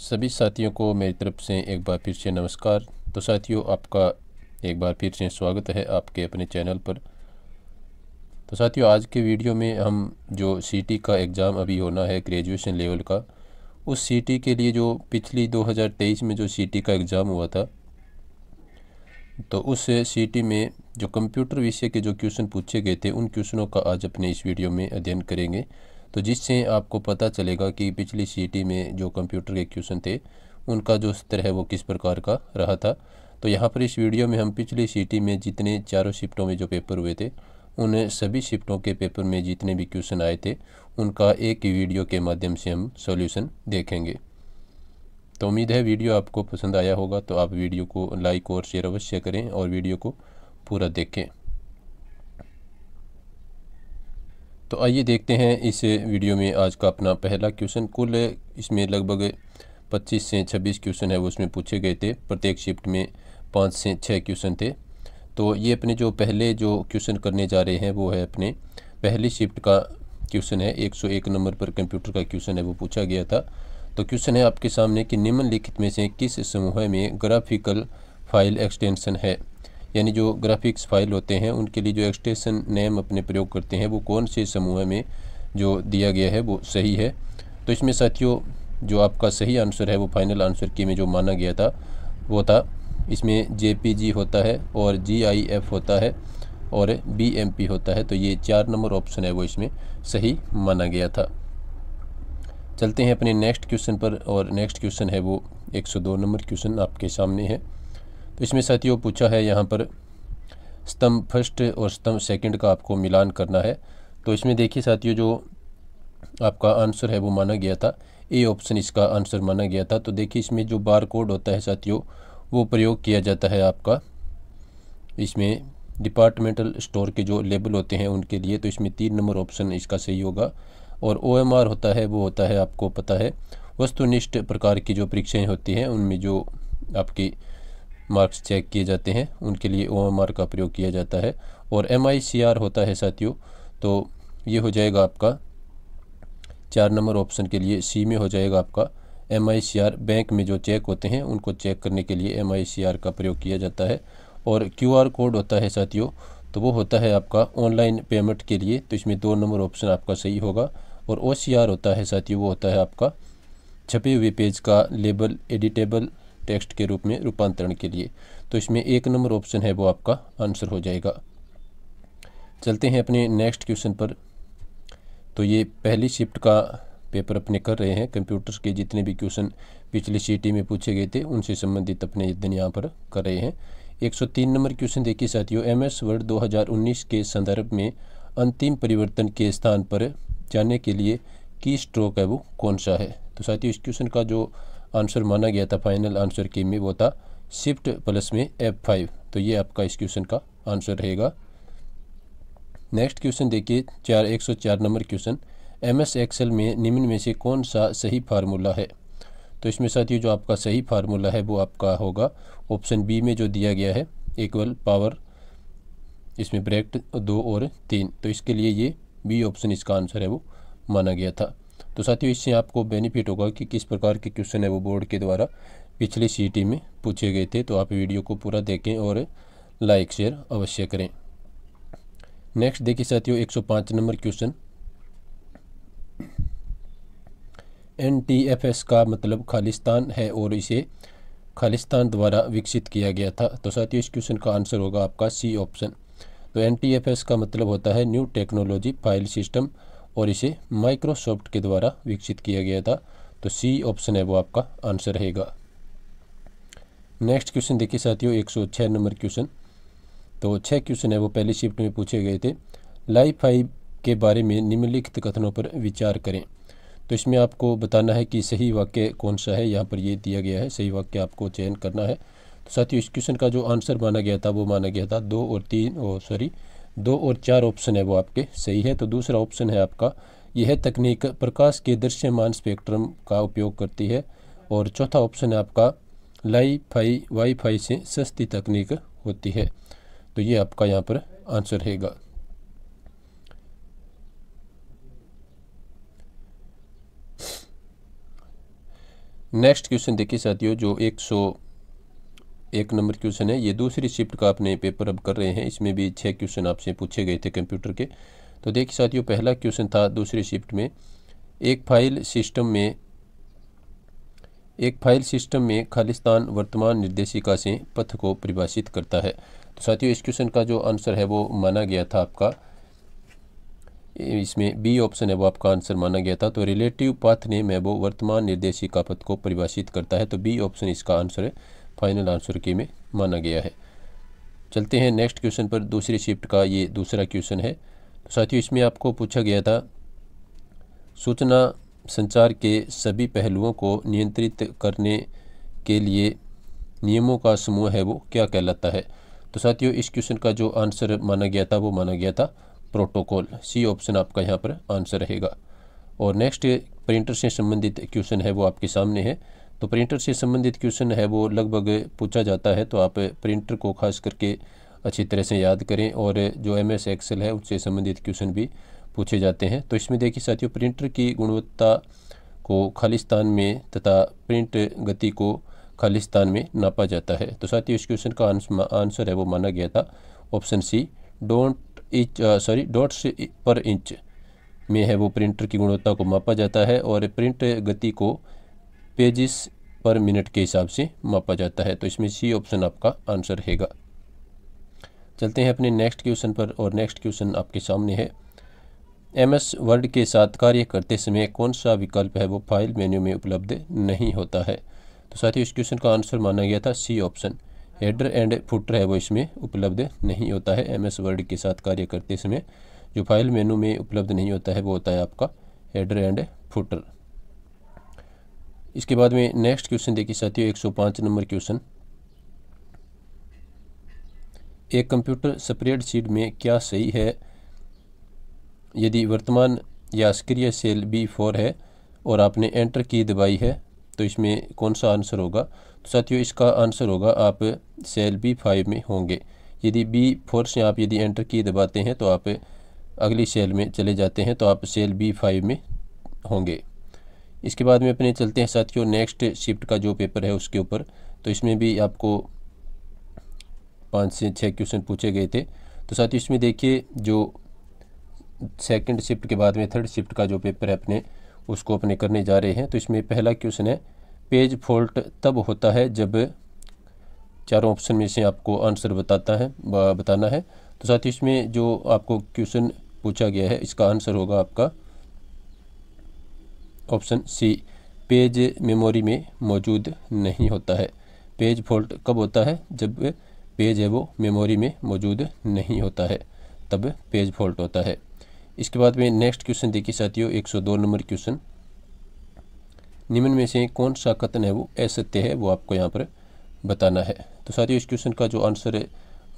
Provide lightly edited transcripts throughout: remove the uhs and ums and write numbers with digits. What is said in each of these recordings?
सभी साथियों को मेरी तरफ से एक बार फिर से नमस्कार। तो साथियों, आपका एक बार फिर से स्वागत है आपके अपने चैनल पर। तो साथियों, आज के वीडियो में हम जो सीटी का एग्ज़ाम अभी होना है ग्रेजुएशन लेवल का, उस सीटी के लिए जो पिछली 2023 में जो सीटी का एग्ज़ाम हुआ था, तो उस सीटी में जो कंप्यूटर विषय के जो क्वेश्चन पूछे गए थे उन क्वेश्चनों का आज अपने इस वीडियो में अध्ययन करेंगे। तो जिससे आपको पता चलेगा कि पिछली सीटी में जो कंप्यूटर के क्वेश्चन थे उनका जो स्तर है वो किस प्रकार का रहा था। तो यहाँ पर इस वीडियो में हम पिछली सीटी में जितने चारों शिफ्टों में जो पेपर हुए थे उन सभी शिफ्टों के पेपर में जितने भी क्वेश्चन आए थे उनका एक ही वीडियो के माध्यम से हम सॉल्यूशन देखेंगे। तो उम्मीद है वीडियो आपको पसंद आया होगा, तो आप वीडियो को लाइक और शेयर अवश्य करें और वीडियो को पूरा देखें। तो आइए देखते हैं इस वीडियो में आज का अपना पहला क्वेश्चन। कुल इसमें लगभग 25 से 26 क्वेश्चन है वो उसमें पूछे गए थे। प्रत्येक शिफ्ट में 5 से 6 क्वेश्चन थे। तो ये अपने जो पहले जो क्वेश्चन करने जा रहे हैं वो है अपने पहली शिफ्ट का क्वेश्चन है। 101 नंबर पर कंप्यूटर का क्वेश्चन है वो पूछा गया था। तो क्वेश्चन है आपके सामने कि निम्नलिखित में से किस समूह में ग्राफिकल फाइल एक्सटेंशन है, यानी जो ग्राफिक्स फाइल होते हैं उनके लिए जो एक्सटेंशन नेम अपने प्रयोग करते हैं वो कौन से समूह में जो दिया गया है वो सही है। तो इसमें साथियों जो आपका सही आंसर है वो फाइनल आंसर की में जो माना गया था वो था, इसमें JPG होता है और GIF होता है और BMP होता है। तो ये 4 नंबर ऑप्शन है वो इसमें सही माना गया था। चलते हैं अपने नेक्स्ट क्वेश्चन पर, और नेक्स्ट क्वेश्चन है वो 102 नंबर क्वेश्चन आपके सामने है। तो इसमें साथियों पूछा है यहाँ पर स्तंभ फर्स्ट और स्तंभ सेकंड का आपको मिलान करना है। तो इसमें देखिए साथियों जो आपका आंसर है वो माना गया था, ए ऑप्शन इसका आंसर माना गया था। तो देखिए इसमें जो बार कोड होता है साथियों वो प्रयोग किया जाता है आपका इसमें डिपार्टमेंटल स्टोर के जो लेबल होते हैं उनके लिए। तो इसमें 3 नंबर ऑप्शन इसका सही होगा। और OMR होता है वो होता है, आपको पता है, वस्तुनिष्ठ प्रकार की जो परीक्षाएं होती हैं उनमें जो आपकी मार्क्स चेक किए जाते हैं उनके लिए OMR का प्रयोग किया जाता है। और MICR होता है साथियों। तो ये हो जाएगा आपका 4 नंबर ऑप्शन के लिए सी में हो जाएगा आपका MICR। बैंक में जो चेक होते हैं उनको चेक करने के लिए MICR का प्रयोग किया जाता है। और QR कोड होता है साथियों, तो वो होता है आपका ऑनलाइन पेमेंट के लिए। तो इसमें 2 नंबर ऑप्शन आपका सही होगा। और OCR होता है साथियों, वो होता है आपका छपे हुए पेज का लेबल एडिटेबल टेक्स्ट के रूप में रूपांतरण के लिए। तो इसमें 1 नंबर ऑप्शन है वो आपका आंसर हो जाएगा। चलते हैं अपने नेक्स्ट क्वेश्चन पर। तो ये पहली शिफ्ट का पेपर अपने कर रहे हैं। कंप्यूटर्स के जितने भी क्वेश्चन पिछली सीटी में पूछे गए थे उनसे संबंधित अपने दिन यहाँ पर कर रहे हैं। 103 नंबर क्वेश्चन देखिए साथियों, MS वर्ड 2019 के संदर्भ में अंतिम परिवर्तन के स्थान पर जाने के लिए की स्ट्रोक है वो कौन सा है। तो साथियों इस क्वेश्चन का जो आंसर माना गया था फाइनल आंसर की में वो था शिफ्ट प्लस में F5। तो ये आपका इस क्वेश्चन का आंसर रहेगा। नेक्स्ट क्वेश्चन देखिए 104 नंबर क्वेश्चन, MS एक्सेल में निम्न में से कौन सा सही फार्मूला है। तो इसमें साथियों जो आपका सही फार्मूला है वो आपका होगा ऑप्शन बी में जो दिया गया है, इक्वल पावर इसमें ब्रैकेट 2 और 3। तो इसके लिए ये बी ऑप्शन इसका आंसर है वो माना गया था। तो साथियों इससे आपको बेनिफिट होगा कि किस प्रकार के क्वेश्चन है वो बोर्ड के द्वारा पिछली सीटी में पूछे गए थे। तो आप वीडियो को पूरा देखें और लाइक शेयर अवश्य करें। नेक्स्ट देखिए साथियों 105 नंबर क्वेश्चन, NTFS का मतलब खालिस्तान है और इसे खालिस्तान द्वारा विकसित किया गया था। तो साथियों इस क्वेश्चन का आंसर होगा आपका सी ऑप्शन। तो NTFS का मतलब होता है न्यू टेक्नोलॉजी फाइल सिस्टम और इसे माइक्रोसॉफ्ट के द्वारा विकसित किया गया था। तो सी ऑप्शन है वो आपका आंसर रहेगा। नेक्स्ट क्वेश्चन देखिए साथियों 106 नंबर क्वेश्चन। तो 6 क्वेश्चन है वो पहली शिफ्ट में पूछे गए थे। लाइफाई के बारे में निम्नलिखित कथनों पर विचार करें। तो इसमें आपको बताना है कि सही वाक्य कौन सा है। यहाँ पर ये दिया गया है, सही वाक्य आपको चयन करना है। तो साथियों इस क्वेश्चन का जो आंसर माना गया था वो माना गया था 2 और 4 ऑप्शन है वो आपके सही है। तो दूसरा ऑप्शन है आपका यह तकनीक प्रकाश के दृश्यमान स्पेक्ट्रम का उपयोग करती है। और चौथा ऑप्शन है आपका वाईफाई से सस्ती तकनीक होती है। तो ये आपका यहाँ पर आंसर रहेगा। नेक्स्ट क्वेश्चन देखिए साथियों, जो 101 नंबर क्वेश्चन है, ये दूसरी शिफ्ट का अपने पेपर अब कर रहे हैं। इसमें भी 6 क्वेश्चन आपसे पूछे गए थे कंप्यूटर के। तो देखिए साथियों, पहला क्वेश्चन था दूसरी शिफ्ट में, एक फाइल सिस्टम में खालिस्तान वर्तमान निर्देशिका से पथ को परिभाषित करता है। तो साथियों, इस क्वेश्चन का जो आंसर है वो माना गया था आपका, इसमें बी ऑप्शन है वो आपका आंसर माना गया था। तो रिलेटिव पाथ नेम है वो वर्तमान निर्देशिका पथ को परिभाषित करता है। तो बी ऑप्शन इसका आंसर है, फाइनल आंसर के में माना गया है। चलते हैं नेक्स्ट क्वेश्चन पर, दूसरी शिफ्ट का ये दूसरा क्वेश्चन है। तो साथियों, इसमें आपको पूछा गया था, सूचना संचार के सभी पहलुओं को नियंत्रित करने के लिए नियमों का समूह है वो क्या कहलाता है। तो साथियों, इस क्वेश्चन का जो आंसर माना गया था वो माना गया था प्रोटोकॉल। सी ऑप्शन आपका यहाँ पर आंसर रहेगा। और नेक्स्ट प्रिंटर से संबंधित क्वेश्चन है वो आपके सामने है। तो प्रिंटर से संबंधित क्वेश्चन है वो लगभग पूछा जाता है, तो आप प्रिंटर को खास करके अच्छी तरह से याद करें। और जो MS एक्सेल है उससे संबंधित क्वेश्चन भी पूछे जाते हैं। तो इसमें देखिए साथियों, प्रिंटर की गुणवत्ता को खालिस्तान में तथा प्रिंट गति को खालिस्तान में नापा जाता है। तो साथियों, इस क्वेश्चन का आंसर है वो माना गया था ऑप्शन सी, डॉट्स पर इंच में है वो प्रिंटर की गुणवत्ता को मापा जाता है, और प्रिंट गति को पेजेस पर मिनट के हिसाब से मापा जाता है। तो इसमें सी ऑप्शन आपका आंसर रहेगा। चलते हैं अपने नेक्स्ट क्वेश्चन पर, और नेक्स्ट क्वेश्चन आपके सामने है, MS वर्ड के साथ कार्य करते समय कौन सा विकल्प है वो फाइल मेन्यू में उपलब्ध नहीं होता है। तो साथियों, इस क्वेश्चन का आंसर माना गया था C option, header and footer है वो इसमें उपलब्ध नहीं होता है। MS वर्ड के साथ कार्य करते समय जो फाइल मेनू में उपलब्ध नहीं होता है वो होता है आपका हेडर एंड फुटर। इसके बाद में नेक्स्ट क्वेश्चन देखिए साथियों, 105 नंबर क्वेश्चन, एक कंप्यूटर स्प्रेडशीट में क्या सही है यदि वर्तमान या सक्रिय सेल B4 है और आपने एंटर की दबाई है, तो इसमें कौन सा आंसर होगा। तो साथियों, इसका आंसर होगा आप सेल B5 में होंगे। यदि B4 से आप यदि एंटर की दबाते हैं तो आप अगली सेल में चले जाते हैं, तो आप सेल B5 में होंगे। इसके बाद में अपने चलते हैं साथियों नेक्स्ट शिफ्ट का जो पेपर है उसके ऊपर। तो इसमें भी आपको 5 से 6 क्वेश्चन पूछे गए थे। तो साथियों, इसमें देखिए जो सेकंड शिफ्ट के बाद में थर्ड शिफ्ट का जो पेपर है अपने उसको अपने करने जा रहे हैं। तो इसमें पहला क्वेश्चन है, पेज फॉल्ट तब होता है जब, चारों ऑप्शन में से आपको आंसर बताना है। तो साथ ही इसमें जो आपको क्वेश्चन पूछा गया है इसका आंसर होगा आपका ऑप्शन सी, पेज मेमोरी में मौजूद नहीं होता है। पेज फॉल्ट कब होता है, जब पेज है वो मेमोरी में मौजूद नहीं होता है, तब पेज फॉल्ट होता है। इसके बाद में नेक्स्ट क्वेश्चन देखिए साथियों, 102 नंबर क्वेश्चन, निम्न में से कौन सा कथन है वो असत्य है वो आपको यहाँ पर बताना है। तो साथियों, इस क्वेश्चन का जो आंसर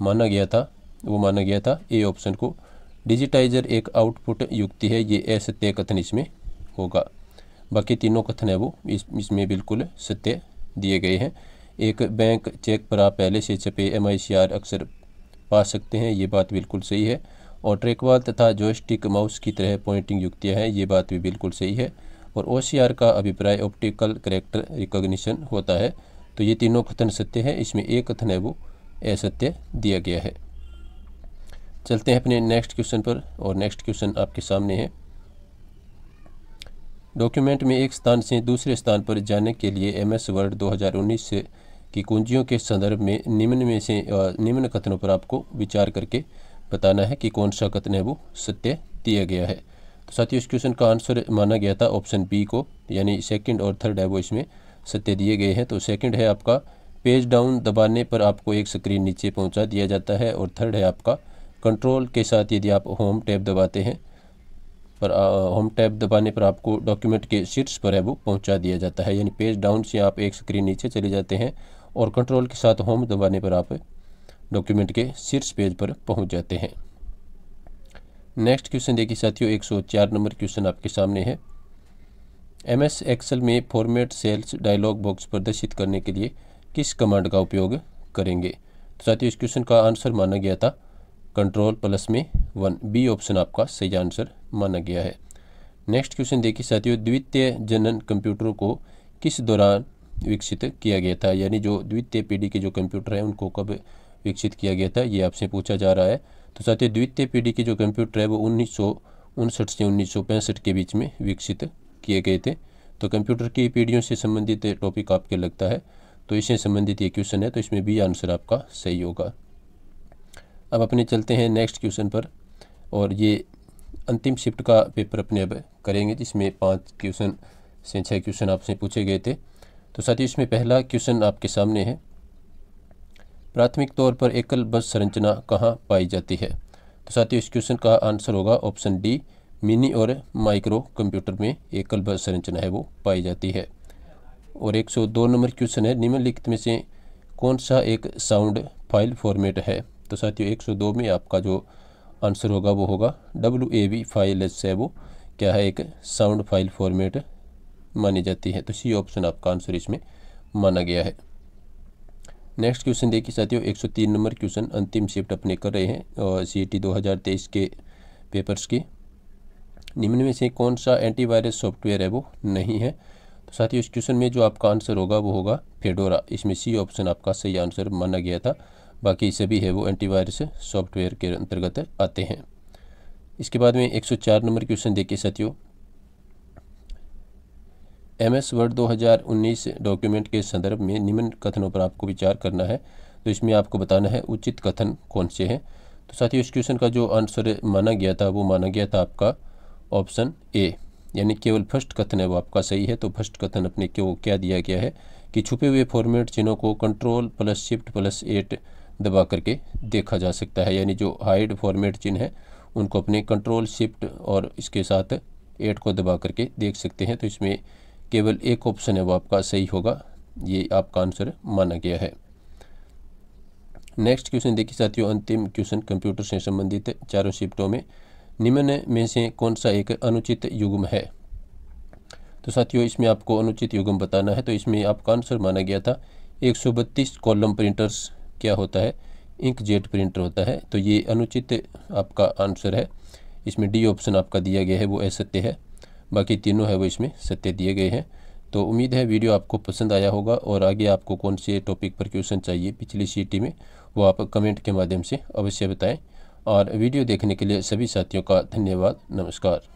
माना गया था वो माना गया था ए ऑप्शन को, डिजिटाइजर एक आउटपुट युक्ति है, ये असत्य कथन इसमें होगा। बाकी तीनों कथन है वो इसमें बिल्कुल सत्य दिए गए हैं। एक बैंक चेक पर आप पहले से छपे MICR अक्सर पा सकते हैं, ये बात बिल्कुल सही है। और ट्रैकबॉल तथा जॉयस्टिक माउस की तरह पॉइंटिंग युक्तियाँ हैं, ये बात भी बिल्कुल सही है। और OCR का अभिप्राय ऑप्टिकल कैरेक्टर रिकॉग्निशन होता है। तो ये तीनों कथन सत्य है, इसमें एक कथन है वो असत्य दिया गया है। चलते हैं अपने नेक्स्ट क्वेश्चन पर, और नेक्स्ट क्वेश्चन आपके सामने है, डॉक्यूमेंट में एक स्थान से दूसरे स्थान पर जाने के लिए MS वर्ड 2019 की कुंजियों के संदर्भ में निम्न कथनों पर आपको विचार करके बताना है कि कौन सा कथन है वो सत्य दिया गया है। तो साथियों, इस क्वेश्चन का आंसर माना गया था ऑप्शन बी को, यानी सेकंड और थर्ड है वो इसमें सत्य दिए गए हैं। तो सेकंड है आपका, पेज डाउन दबाने पर आपको एक स्क्रीन नीचे पहुंचा दिया जाता है। और थर्ड है आपका, कंट्रोल के साथ यदि आप होम टैब दबाते हैं पर होम टैब दबाने पर आपको डॉक्यूमेंट के शीर्ष पर है वो पहुंचा दिया जाता है। यानी पेज डाउन से आप एक स्क्रीन नीचे चले जाते हैं और कंट्रोल के साथ होम दबाने पर आप डॉक्यूमेंट के शीर्ष पेज पर पहुंच जाते हैं। नेक्स्ट क्वेश्चन देखिए साथियों, 104 नंबर क्वेश्चन आपके सामने है, MS एक्सेल में फॉर्मेट सेल्स डायलॉग बॉक्स प्रदर्शित करने के लिए किस कमांड का उपयोग करेंगे। तो साथियों, इस क्वेश्चन का आंसर माना गया था Ctrl+1, बी ऑप्शन आपका सही आंसर माना गया है। नेक्स्ट क्वेश्चन देखिए साथियों, द्वितीय जनन कंप्यूटरों को किस दौरान विकसित किया गया था, यानी जो द्वितीय पीढ़ी के जो कंप्यूटर हैं उनको कब विकसित किया गया था, ये आपसे पूछा जा रहा है। तो साथियों द्वितीय पीढ़ी के जो कंप्यूटर है वो 1959 से 1965 के बीच में विकसित किए गए थे। तो कंप्यूटर की पीढ़ियों से संबंधित टॉपिक आपके लगता है तो इससे संबंधित ये क्वेश्चन है, तो इसमें बी आंसर आपका सही होगा। अब अपने चलते हैं नेक्स्ट क्वेश्चन पर, और ये अंतिम शिफ्ट का पेपर अपने अब करेंगे जिसमें 5 क्वेश्चन से 6 क्वेश्चन आपसे पूछे गए थे। तो साथियों इसमें पहला क्वेश्चन आपके सामने है, प्राथमिक तौर पर एकल बस संरचना कहाँ पाई जाती है। तो साथियों इस क्वेश्चन का आंसर होगा ऑप्शन डी, मिनी और माइक्रो कंप्यूटर में एकल बस संरचना है वो पाई जाती है। और 102 नंबर क्वेश्चन है, निम्नलिखित में से कौन सा एक साउंड फाइल फॉर्मेट है। तो साथियों 102 में आपका जो आंसर होगा वो होगा WAV फाइल है वो क्या है, एक साउंड फाइल फॉर्मेट मानी जाती है। तो सी ऑप्शन आपका आंसर इसमें माना गया है। नेक्स्ट क्वेश्चन देखिए साथियों 103 नंबर क्वेश्चन, अंतिम शिफ्ट अपने कर रहे हैं और CET 2023 के पेपर्स की। निम्न में से कौन सा एंटीवायरस सॉफ्टवेयर है वो नहीं है। तो साथियों इस क्वेश्चन में जो आपका आंसर होगा वो होगा फेडोरा, इसमें सी ऑप्शन आपका सही आंसर माना गया था। बाकी सभी है वो एंटीवायरस सॉफ्टवेयर के अंतर्गत आते हैं। इसके बाद में 104 नंबर क्वेश्चन देखिए साथियों, MS वर्ड 2019 डॉक्यूमेंट के संदर्भ में निम्न कथनों पर आपको विचार करना है। तो इसमें आपको बताना है उचित कथन कौन से हैं। तो साथियों इस क्वेश्चन का जो आंसर माना गया था वो माना गया था आपका ऑप्शन ए, यानी केवल फर्स्ट कथन है वो आपका सही है। तो फर्स्ट कथन अपने को क्या दिया गया है कि छुपे हुए फॉर्मेट चिन्हों को Ctrl+Shift+8 दबा करके देखा जा सकता है, यानी जो हाइड फॉर्मेट चिन्ह है उनको अपने Ctrl+Shift और इसके साथ 8 को दबा करके देख सकते हैं। तो इसमें केवल एक ऑप्शन है वो आपका सही होगा, ये आपका आंसर माना गया है। नेक्स्ट क्वेश्चन देखिए साथियों, अंतिम क्वेश्चन कंप्यूटर से संबंधित चारों शिफ्टों में निम्न में से कौन सा एक अनुचित युग्म है। तो साथियों इसमें आपको अनुचित युग्म बताना है। तो इसमें आपका आंसर माना गया था 132 कॉलम प्रिंटर्स क्या होता है, इंकजेट प्रिंटर होता है। तो ये अनुचित आपका आंसर है। इसमें डी ऑप्शन आपका दिया गया है वो असत्य है, बाकी तीनों है वो इसमें सत्य दिए गए हैं। तो उम्मीद है वीडियो आपको पसंद आया होगा, और आगे आपको कौन से टॉपिक पर क्वेश्चन चाहिए पिछली CET में वो आप कमेंट के माध्यम से अवश्य बताएं। और वीडियो देखने के लिए सभी साथियों का धन्यवाद। नमस्कार।